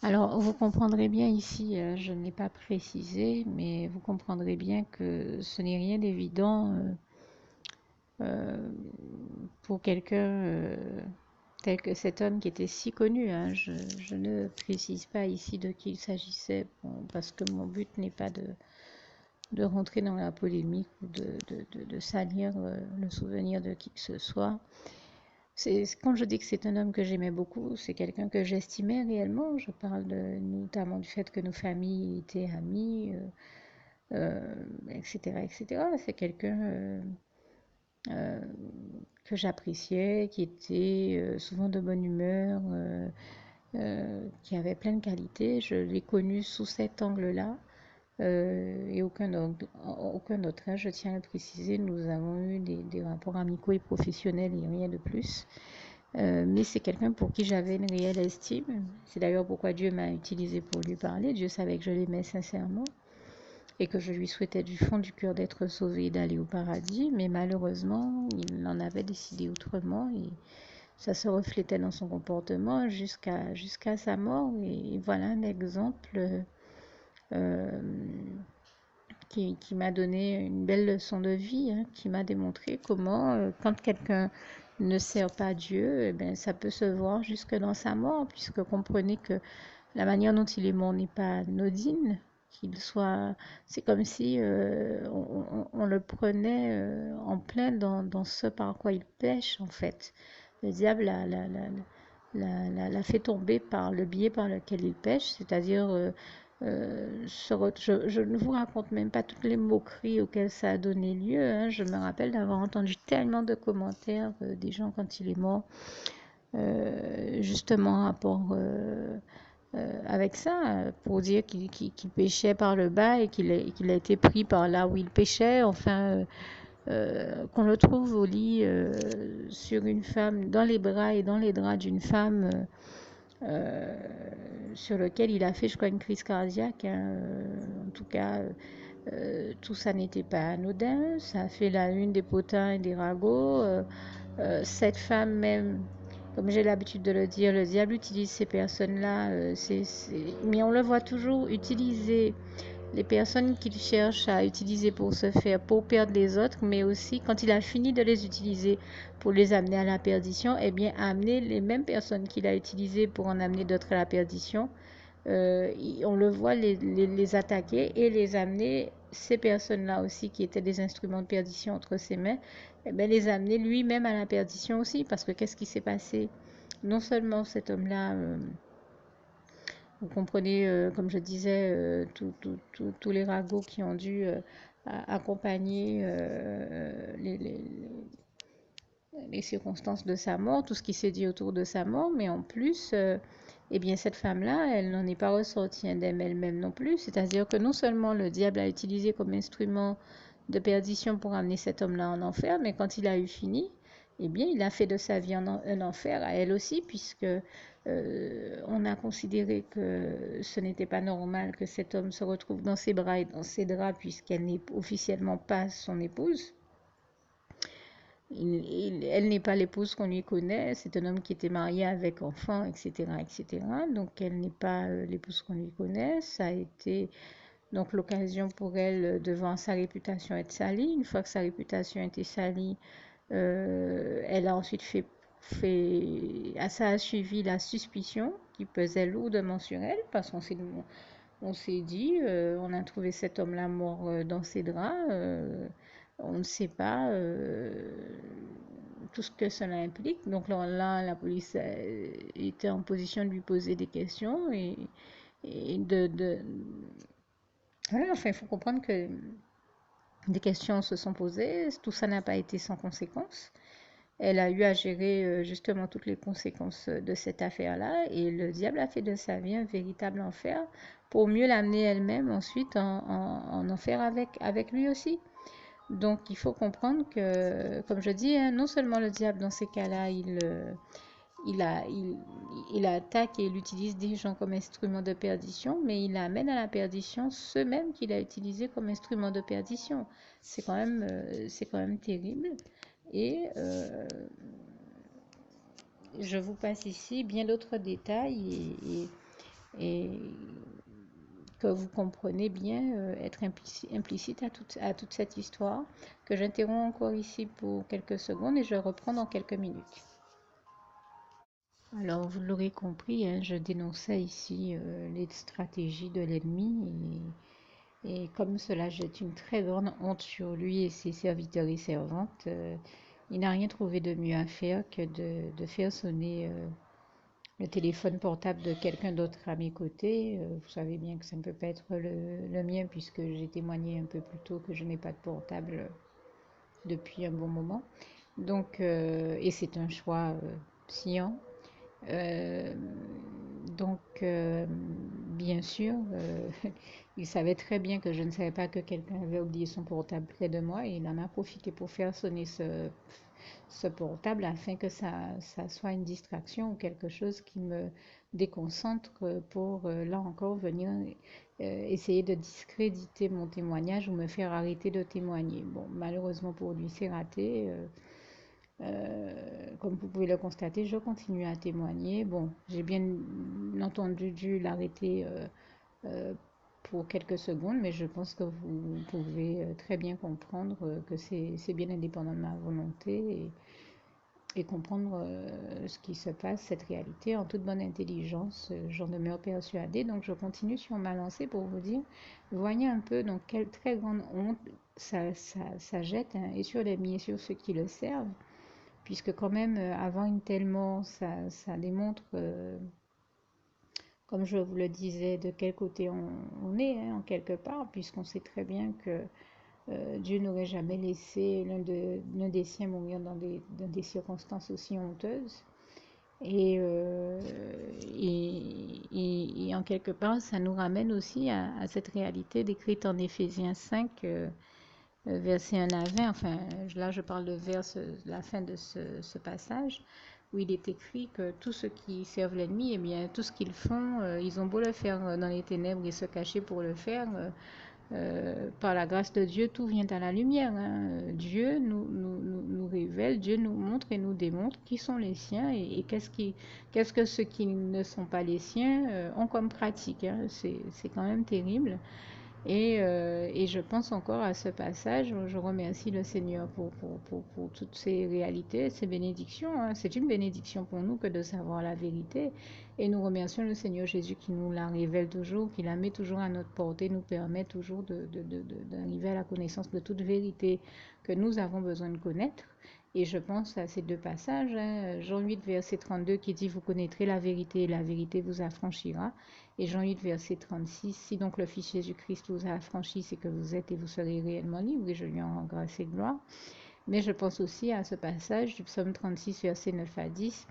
Alors, vous comprendrez bien ici, je ne l'ai pas précisé, mais vous comprendrez bien que ce n'est rien d'évident euh, pour quelqu'un tel que cet homme qui était si connu, hein. Je ne précise pas ici de qui il s'agissait, bon, parce que mon but n'est pas de rentrer dans la polémique ou de salir le souvenir de qui que ce soit. Quand je dis que c'est un homme que j'aimais beaucoup, c'est quelqu'un que j'estimais réellement. Je parle notamment du fait que nos familles étaient amies, etc., etc. C'est quelqu'un euh, que j'appréciais, qui était souvent de bonne humeur, qui avait plein de qualités. Je l'ai connu sous cet angle-là. Et aucun autre, hein, je tiens à le préciser, nous avons eu des rapports amicaux et professionnels et rien de plus. Mais c'est quelqu'un pour qui j'avais une réelle estime. C'est d'ailleurs pourquoi Dieu m'a utilisé pour lui parler. Dieu savait que je l'aimais sincèrement et que je lui souhaitais du fond du cœur d'être sauvé et d'aller au paradis. Mais malheureusement, il en avait décidé autrement et ça se reflétait dans son comportement jusqu'à sa mort. Et voilà un exemple euh, qui m'a donné une belle leçon de vie, hein, qui m'a démontré comment, quand quelqu'un ne sert pas Dieu, eh ben, ça peut se voir jusque dans sa mort, puisque comprenez que la manière dont il est mort n'est pas anodine, qu'il soit, c'est comme si on le prenait en plein dans ce par quoi il pêche en fait. Le diable l'a fait tomber par le biais par lequel il pêche, c'est-à-dire je ne vous raconte même pas toutes les moqueries auxquelles ça a donné lieu, hein. Je me rappelle d'avoir entendu tellement de commentaires des gens quand il est mort, justement en rapport avec ça, pour dire qu'il pêchait par le bas et qu'il a été pris par là où il pêchait. Enfin, qu'on le trouve au lit sur une femme, dans les bras et dans les draps d'une femme. Euh, sur lequel il a fait, je crois, une crise cardiaque, hein. En tout cas, tout ça n'était pas anodin. Ça a fait la une des potins et des ragots. Cette femme même, comme j'ai l'habitude de le dire, le diable utilise ces personnes-là. Mais on le voit toujours utiliser les personnes qu'il cherche à utiliser pour se faire, pour perdre les autres, mais aussi quand il a fini de les utiliser pour les amener à la perdition, eh bien amener les mêmes personnes qu'il a utilisées pour en amener d'autres à la perdition. On le voit les attaquer et les amener, ces personnes-là aussi qui étaient des instruments de perdition entre ses mains, eh bien, les amener lui-même à la perdition aussi, parce que qu'est-ce qui s'est passé? Non seulement cet homme-là vous comprenez, comme je disais, tous les ragots qui ont dû accompagner les circonstances de sa mort, tout ce qui s'est dit autour de sa mort, mais en plus, eh bien, cette femme-là, elle n'en est pas ressortie indemne elle-même non plus. C'est-à-dire que non seulement le diable a utilisé comme instrument de perdition pour amener cet homme-là en enfer, mais quand il a eu fini, eh bien, il a fait de sa vie un enfer à elle aussi, puisque on a considéré que ce n'était pas normal que cet homme se retrouve dans ses bras et dans ses draps, puisqu'elle n'est officiellement pas son épouse. Elle n'est pas l'épouse qu'on lui connaît, c'est un homme qui était marié avec enfants, etc., etc. Donc elle n'est pas l'épouse qu'on lui connaît. Ça a été donc l'occasion pour elle de voir sa réputation être salie. Une fois que sa réputation a été salie, elle a ensuite ça a suivi la suspicion qui pesait lourdement sur elle, parce on s'est dit, on a trouvé cet homme-là mort dans ses draps. On ne sait pas tout ce que cela implique. Donc là, la police était en position de lui poser des questions et voilà, enfin, il faut comprendre que des questions se sont posées. Tout ça n'a pas été sans conséquences. Elle a eu à gérer justement toutes les conséquences de cette affaire-là et le diable a fait de sa vie un véritable enfer pour mieux l'amener elle-même ensuite en enfer avec lui aussi. Donc il faut comprendre que, comme je dis, hein, non seulement le diable dans ces cas-là, il attaque et il utilise des gens comme instrument de perdition, mais il amène à la perdition ceux-mêmes qu'il a utilisés comme instrument de perdition. C'est quand même terrible. Et je vous passe ici bien d'autres détails et que vous comprenez bien être implicite à toute cette histoire, que j'interromps encore ici pour quelques secondes et je reprends dans quelques minutes. Alors, vous l'aurez compris, hein, je dénonçais ici les stratégies de l'ennemi et comme cela jette une très grande honte sur lui et ses serviteurs et servantes, il n'a rien trouvé de mieux à faire que de faire sonner le téléphone portable de quelqu'un d'autre à mes côtés. Vous savez bien que ça ne peut pas être le mien puisque j'ai témoigné un peu plus tôt que je n'ai pas de portable depuis un bon moment. Donc, et c'est un choix sciant. Euh, donc, bien sûr, il savait très bien que je ne savais pas que quelqu'un avait oublié son portable près de moi et il en a profité pour faire sonner ce portable afin que ça soit une distraction ou quelque chose qui me déconcentre pour, là encore, venir essayer de discréditer mon témoignage ou me faire arrêter de témoigner. Bon, malheureusement pour lui, c'est raté. Comme vous pouvez le constater, je continue à témoigner. Bon, j'ai bien entendu dû l'arrêter euh, pour quelques secondes, mais je pense que vous pouvez très bien comprendre que c'est bien indépendant de ma volonté et comprendre ce qui se passe, cette réalité, en toute bonne intelligence. J'en demeure persuadée. Donc, je continue sur ma lancée pour vous dire, voyez un peu dans quelle très grande honte ça jette, hein, et sur les miens et sur ceux qui le servent puisque quand même, avant une telle mort, ça démontre, comme je vous le disais, de quel côté on est, hein, en quelque part, puisqu'on sait très bien que Dieu n'aurait jamais laissé l'un des siens mourir dans des circonstances aussi honteuses. Et, euh, et en quelque part, ça nous ramène aussi à cette réalité décrite en Éphésiens 5, verset 1 à 20, enfin là je parle de vers la fin de ce passage, où il est écrit que tous ceux qui servent l'ennemi, eh bien tout ce qu'ils font, ils ont beau le faire dans les ténèbres et se cacher pour le faire, par la grâce de Dieu, tout vient à la lumière, hein. Dieu nous révèle, Dieu nous montre et nous démontre qui sont les siens et qu'est-ce que ceux qui ne sont pas les siens ont comme pratique, hein. C'est quand même terrible. Et je pense encore à ce passage. Je remercie le Seigneur pour toutes ces réalités, ces bénédictions, hein. C'est une bénédiction pour nous que de savoir la vérité. Et nous remercions le Seigneur Jésus qui nous la révèle toujours, qui la met toujours à notre portée, nous permet toujours d'arriver à la connaissance de toute vérité que nous avons besoin de connaître. Et je pense à ces deux passages, hein, Jean 8, verset 32 qui dit, vous connaîtrez la vérité et la vérité vous affranchira. Et Jean 8, verset 36, si donc le Fils Jésus-Christ vous a affranchi, c'est que vous êtes et vous serez réellement libres, et je lui en rends grâce et gloire. Mais je pense aussi à ce passage du psaume 36, verset 9 à 10.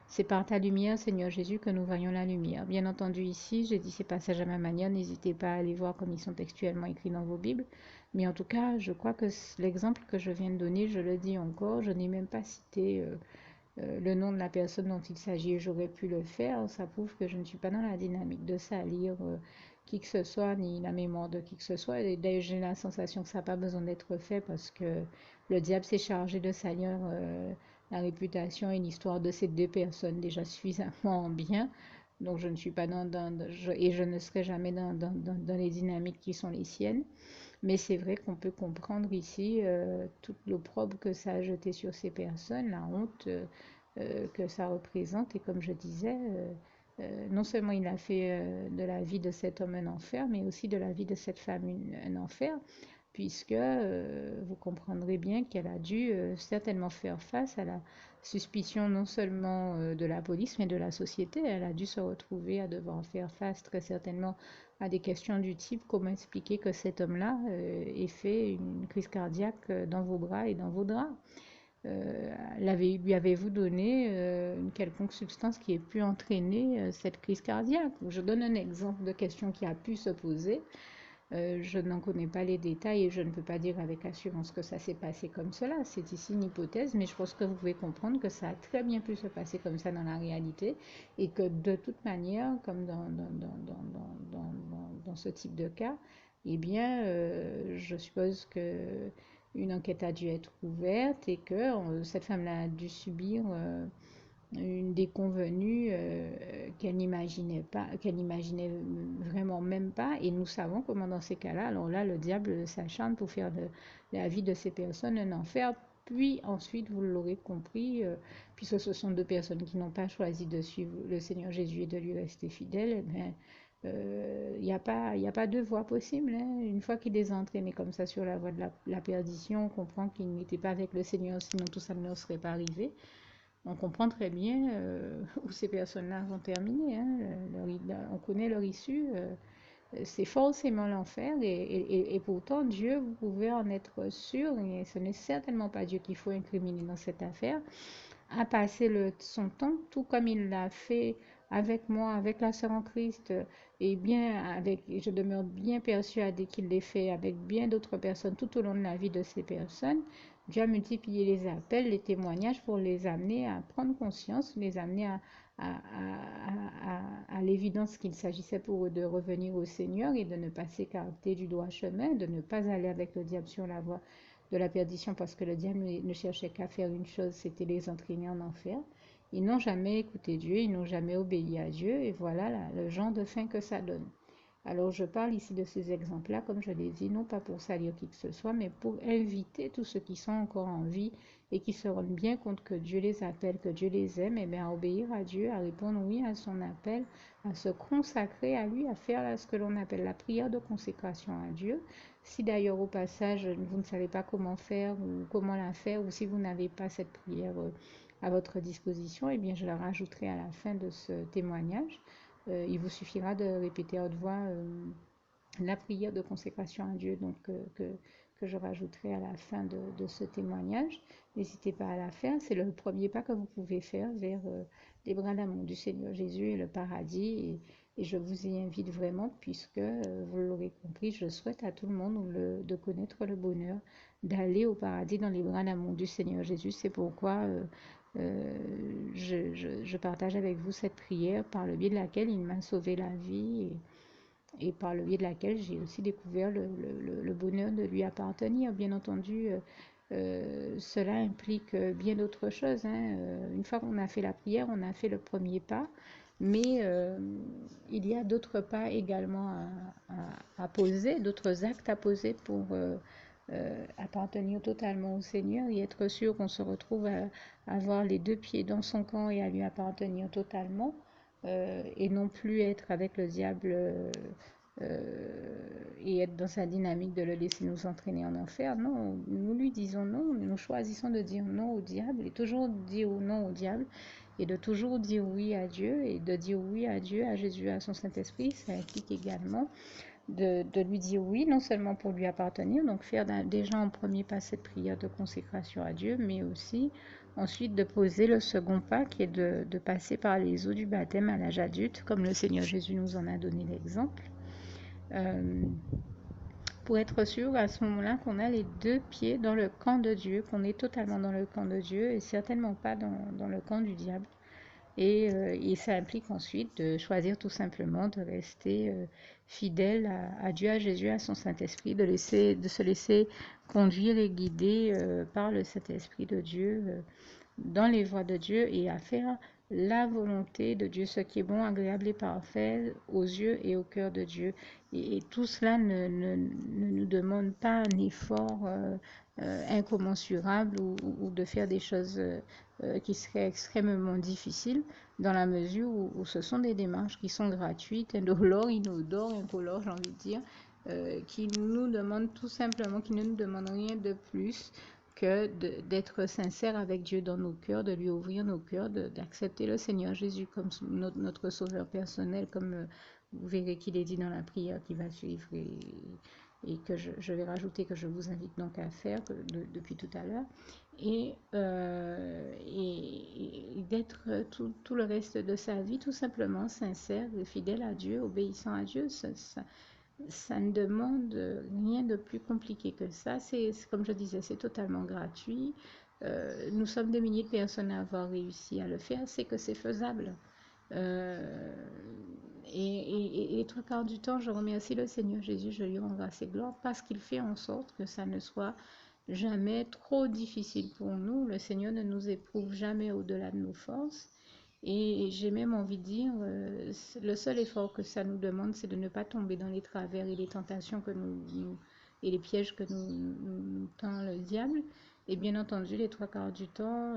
C'est par ta lumière, Seigneur Jésus, que nous voyons la lumière. Bien entendu, ici, j'ai dit ces passages à ma manière. N'hésitez pas à aller voir comme ils sont textuellement écrits dans vos Bibles. Mais en tout cas, je crois que l'exemple que je viens de donner, je le dis encore, je n'ai même pas cité le nom de la personne dont il s'agit et j'aurais pu le faire. Ça prouve que je ne suis pas dans la dynamique de salir qui que ce soit, ni la mémoire de qui que ce soit. Et d'ailleurs, j'ai la sensation que ça n'a pas besoin d'être fait parce que le diable s'est chargé de salir la réputation et l'histoire de ces deux personnes déjà suffisamment bien. Donc je ne suis pas et je ne serai jamais dans les dynamiques qui sont les siennes. Mais c'est vrai qu'on peut comprendre ici tout l'opprobre que ça a jeté sur ces personnes, la honte que ça représente. Et comme je disais, non seulement il a fait de la vie de cet homme un enfer, mais aussi de la vie de cette femme un enfer, puisque vous comprendrez bien qu'elle a dû certainement faire face à la suspicion non seulement de la police, mais de la société. Elle a dû se retrouver à devoir faire face très certainement à des questions du type comment expliquer que cet homme-là ait fait une crise cardiaque dans vos bras et dans vos draps. Lui avez-vous donné une quelconque substance qui ait pu entraîner cette crise cardiaque? Je donne un exemple de question qui a pu se poser. Je n'en connais pas les détails et je ne peux pas dire avec assurance que ça s'est passé comme cela. C'est ici une hypothèse, mais je pense que vous pouvez comprendre que ça a très bien pu se passer comme ça dans la réalité et que de toute manière, comme dans ce type de cas, eh bien, je suppose que une enquête a dû être ouverte et que cette femme-là a dû subir une déconvenue qu'elle n'imaginait pas, qu'elle n'imaginait vraiment même pas. Et nous savons comment dans ces cas-là, alors là, le diable s'acharne pour faire de la vie de ces personnes un enfer. Puis ensuite, vous l'aurez compris, puisque ce sont deux personnes qui n'ont pas choisi de suivre le Seigneur Jésus et de lui rester fidèles, eh bien, il y a pas deux voies possibles, hein. Une fois qu'il les a entraînés comme ça sur la voie de la perdition, on comprend qu'ils n'étaient pas avec le Seigneur, sinon tout ça ne leur serait pas arrivé. On comprend très bien où ces personnes-là vont terminer, hein. On connaît leur issue. C'est forcément l'enfer. Et pourtant, Dieu, vous pouvez en être sûr, et ce n'est certainement pas Dieu qu'il faut incriminer dans cette affaire, a passé son temps, tout comme il l'a fait avec moi, avec la sœur en Christ, et je demeure bien persuadée qu'il l'ait fait avec bien d'autres personnes tout au long de la vie de ces personnes. Dieu a multiplié les appels, les témoignages pour les amener à prendre conscience, les amener à l'évidence qu'il s'agissait pour eux de revenir au Seigneur et de ne pas s'écarter du droit chemin, de ne pas aller avec le diable sur la voie de la perdition, parce que le diable ne cherchait qu'à faire une chose, c'était les entraîner en enfer. Ils n'ont jamais écouté Dieu, ils n'ont jamais obéi à Dieu, et voilà le genre de fin que ça donne. Alors je parle ici de ces exemples-là, comme je l'ai dit, non pas pour salir qui que ce soit, mais pour inviter tous ceux qui sont encore en vie et qui se rendent bien compte que Dieu les appelle, que Dieu les aime, et bien à obéir à Dieu, à répondre oui à son appel, à se consacrer à lui, à faire ce que l'on appelle la prière de consécration à Dieu. Si d'ailleurs au passage vous ne savez pas comment faire ou comment la faire, ou si vous n'avez pas cette prière à votre disposition, eh bien je la rajouterai à la fin de ce témoignage. Il vous suffira de répéter à haute voix la prière de consécration à Dieu, donc que je rajouterai à la fin de ce témoignage. N'hésitez pas à la faire, c'est le premier pas que vous pouvez faire vers les bras d'amour du Seigneur Jésus et le paradis. Et je vous y invite vraiment, puisque vous l'aurez compris, je souhaite à tout le monde de connaître le bonheur d'aller au paradis dans les bras d'amour du Seigneur Jésus. C'est pourquoi je partage avec vous cette prière par le biais de laquelle il m'a sauvé la vie et par le biais de laquelle j'ai aussi découvert le bonheur de lui appartenir. Bien entendu, cela implique bien d'autres choses, hein. Une fois qu'on a fait la prière, on a fait le premier pas, mais il y a d'autres pas également à poser, d'autres actes à poser pour appartenir totalement au Seigneur et être sûr qu'on se retrouve à avoir les deux pieds dans son camp et à lui appartenir totalement, et non plus être avec le diable et être dans sa dynamique de le laisser nous entraîner en enfer. Non, nous lui disons non, nous choisissons de dire non au diable et toujours dire non au diable et de toujours dire oui à Dieu, et de dire oui à Dieu, à Jésus, à son Saint-Esprit. Ça implique également de lui dire oui, non seulement pour lui appartenir, donc faire déjà en premier pas cette prière de consécration à Dieu, mais aussi ensuite de poser le second pas qui est de passer par les eaux du baptême à l'âge adulte, comme le Seigneur Jésus nous en a donné l'exemple, euh, pour être sûr à ce moment-là qu'on a les deux pieds dans le camp de Dieu, qu'on est totalement dans le camp de Dieu et certainement pas dans le camp du diable. Et ça implique ensuite de choisir tout simplement de rester fidèle à Dieu, à Jésus, à son Saint-Esprit, de se laisser conduire et guider par le Saint-Esprit de Dieu dans les voies de Dieu et à faire la volonté de Dieu, ce qui est bon, agréable et parfait aux yeux et au cœur de Dieu. Et tout cela ne nous demande pas un effort incommensurable ou de faire des choses qui seraient extrêmement difficiles, dans la mesure où ce sont des démarches qui sont gratuites, indolores, inodores, incolores, j'ai envie de dire, qui nous demandent tout simplement, qui ne nous demandent rien de plus que d'être sincère avec Dieu dans nos cœurs, de lui ouvrir nos cœurs, d'accepter le Seigneur Jésus comme notre sauveur personnel, comme vous verrez qu'il est dit dans la prière qui va suivre, et que je vais rajouter, que je vous invite donc à faire depuis tout à l'heure, et d'être tout le reste de sa vie tout simplement sincère et fidèle à Dieu, obéissant à Dieu. Ça ne demande rien de plus compliqué que ça. C'est comme je disais, c'est totalement gratuit. Nous sommes des milliers de personnes à avoir réussi à le faire. C'est que c'est faisable. Euh, et les trois quarts du temps, je remercie le Seigneur Jésus, je lui rends grâce et gloire parce qu'il fait en sorte que ça ne soit jamais trop difficile pour nous. Le Seigneur ne nous éprouve jamais au-delà de nos forces. Et j'ai même envie de dire, le seul effort que ça nous demande, c'est de ne pas tomber dans les travers et les tentations et les pièges que nous tend le diable. Et bien entendu, les trois quarts du temps,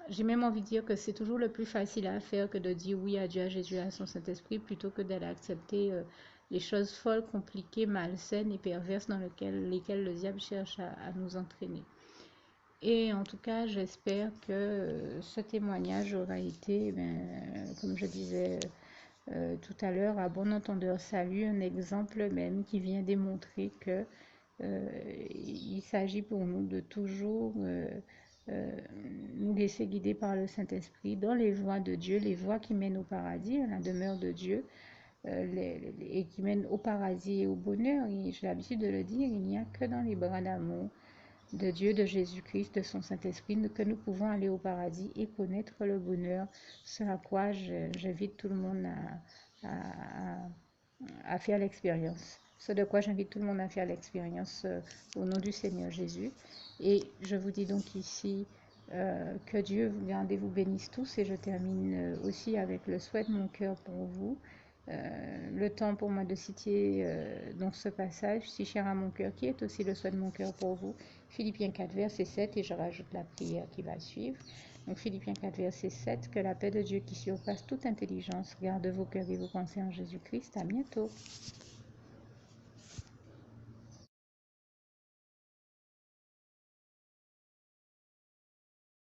j'ai même envie de dire que c'est toujours le plus facile à faire que de dire oui à Dieu, à Jésus, à son Saint-Esprit, plutôt que d'aller accepter les choses folles, compliquées, malsaines et perverses dans lesquelles le diable cherche à nous entraîner. Et en tout cas, j'espère que ce témoignage aura été, comme je disais tout à l'heure, à bon entendeur salut, un exemple même qui vient démontrer que il s'agit pour nous de toujours euh, nous laisser guider par le Saint-Esprit dans les voies de Dieu, les voies qui mènent au paradis, à la demeure de Dieu, et qui mènent au paradis et au bonheur. Et j'ai l'habitude de le dire, il n'y a que dans les bras d'amour de Dieu, de Jésus-Christ, de son Saint-Esprit, que nous pouvons aller au paradis et connaître le bonheur, ce à quoi j'invite tout le monde à faire l'expérience. Ce de quoi j'invite tout le monde à faire l'expérience au nom du Seigneur Jésus. Et je vous dis donc ici que Dieu vous garde et vous bénisse tous. Et je termine aussi avec le souhait de mon cœur pour vous. Le temps pour moi de citer dans ce passage, si cher à mon cœur, qui est aussi le souhait de mon cœur pour vous. Philippiens 4, verset 7, et je rajoute la prière qui va suivre. Donc Philippiens 4, verset 7, que la paix de Dieu qui surpasse toute intelligence garde vos cœurs et vos pensées en Jésus-Christ. À bientôt.